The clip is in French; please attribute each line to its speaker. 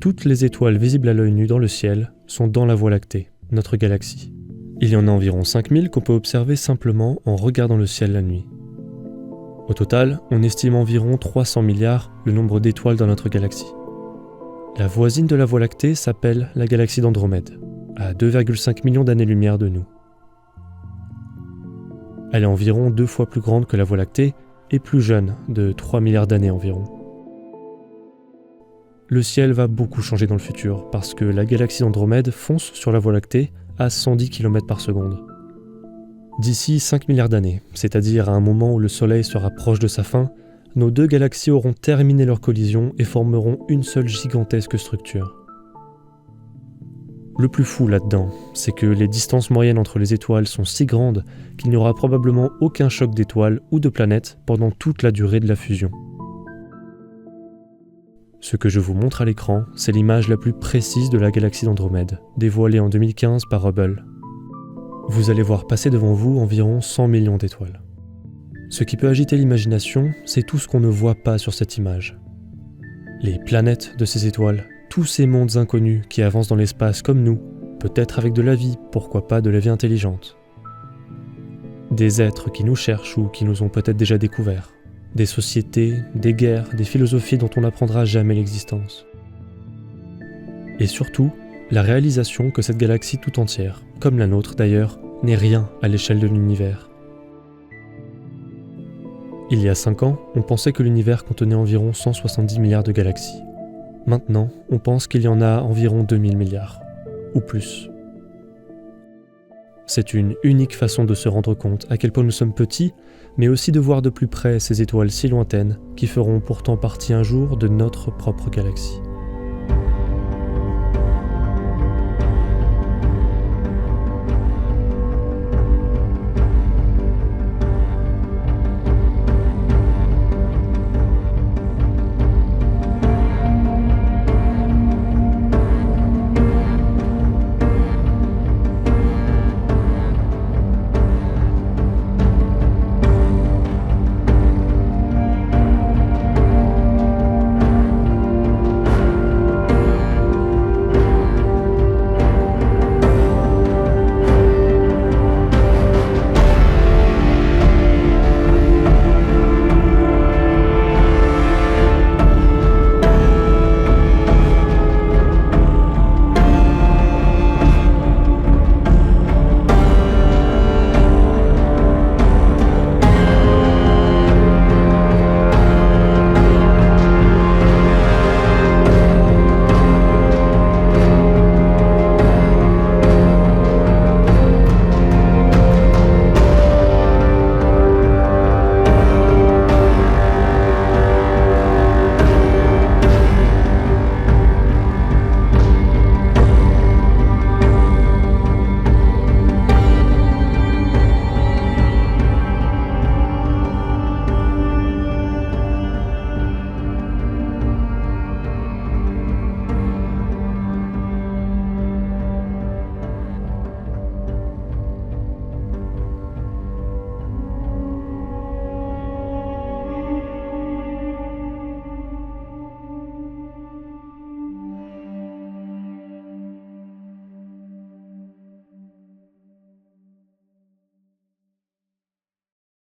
Speaker 1: Toutes les étoiles visibles à l'œil nu dans le ciel sont dans la Voie Lactée, notre galaxie. Il y en a environ 5000 qu'on peut observer simplement en regardant le ciel la nuit. Au total, on estime environ 300 milliards le nombre d'étoiles dans notre galaxie. La voisine de la Voie Lactée s'appelle la galaxie d'Andromède, à 2,5 millions d'années-lumière de nous. Elle est environ 2 fois plus grande que la Voie Lactée et plus jeune, de 3 milliards d'années environ. Le ciel va beaucoup changer dans le futur parce que la galaxie d'Andromède fonce sur la Voie Lactée à 110 km par seconde. D'ici 5 milliards d'années, c'est-à-dire à un moment où le Soleil sera proche de sa fin, nos deux galaxies auront terminé leur collision et formeront une seule gigantesque structure. Le plus fou là-dedans, c'est que les distances moyennes entre les étoiles sont si grandes qu'il n'y aura probablement aucun choc d'étoiles ou de planètes pendant toute la durée de la fusion. Ce que je vous montre à l'écran, c'est l'image la plus précise de la galaxie d'Andromède, dévoilée en 2015 par Hubble. Vous allez voir passer devant vous environ 100 millions d'étoiles. Ce qui peut agiter l'imagination, c'est tout ce qu'on ne voit pas sur cette image. Les planètes de ces étoiles, tous ces mondes inconnus qui avancent dans l'espace comme nous, peut-être avec de la vie, pourquoi pas de la vie intelligente. Des êtres qui nous cherchent ou qui nous ont peut-être déjà découverts. Des sociétés, des guerres, des philosophies dont on n'apprendra jamais l'existence. Et surtout, la réalisation que cette galaxie tout entière, comme la nôtre d'ailleurs, n'est rien à l'échelle de l'univers. Il y a 5 ans, on pensait que l'univers contenait environ 170 milliards de galaxies. Maintenant, on pense qu'il y en a environ 2000 milliards, ou plus. C'est une unique façon de se rendre compte à quel point nous sommes petits, mais aussi de voir de plus près ces étoiles si lointaines qui feront pourtant partie un jour de notre propre galaxie.